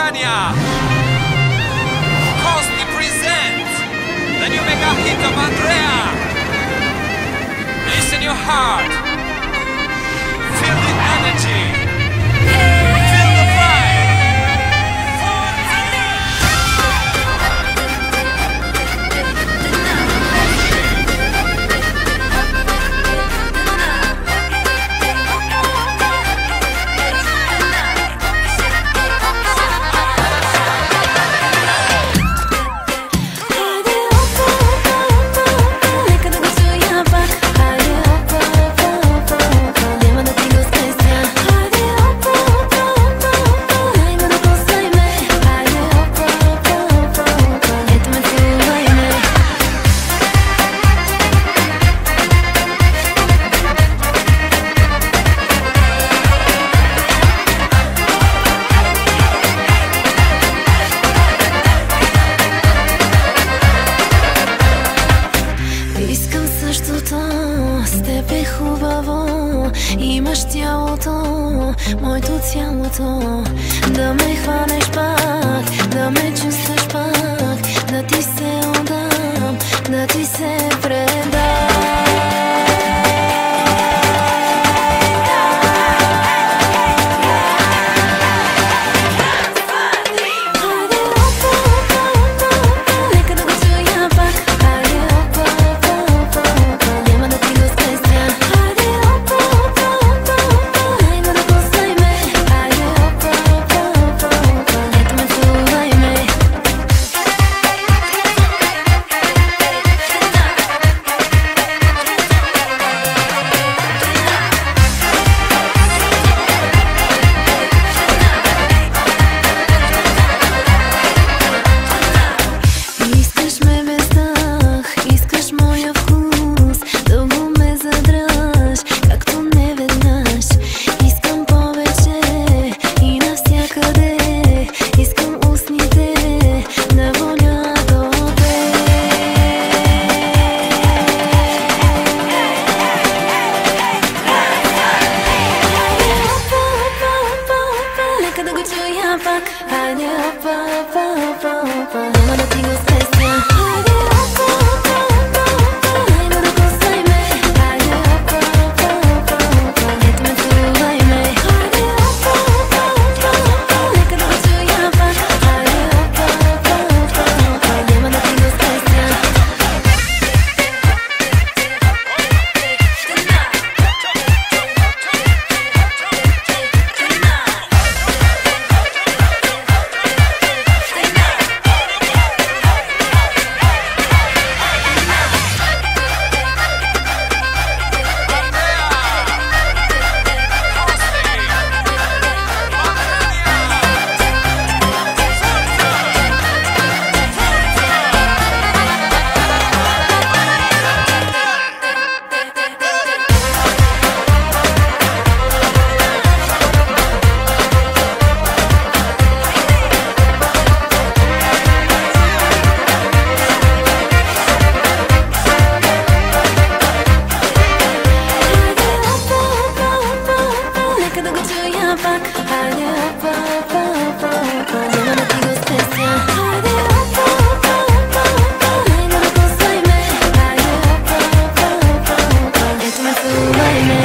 Balkania. Costly presents the new mega hit of Andrea. Listen your heart. Feel the energy. Feel the vibe. Имаш тялото, моето цялото. Да ме хванеш пак, да ме чувстваш пак, да ти се отдам, да ти се предам. Хайде, опа, опа, опа, опа, няма да ти го спестя. Хайде, опа, опа, опа, опа, хайде да косай ме. Хайде, опа, опа, опа, опа, ето ме целувай ме. Хайде, опа, опа, опа, опа, нека да го чуя пак. Хайде, опа, опа, опа, опа, няма да ти го спестя. Ето ме целувай ме.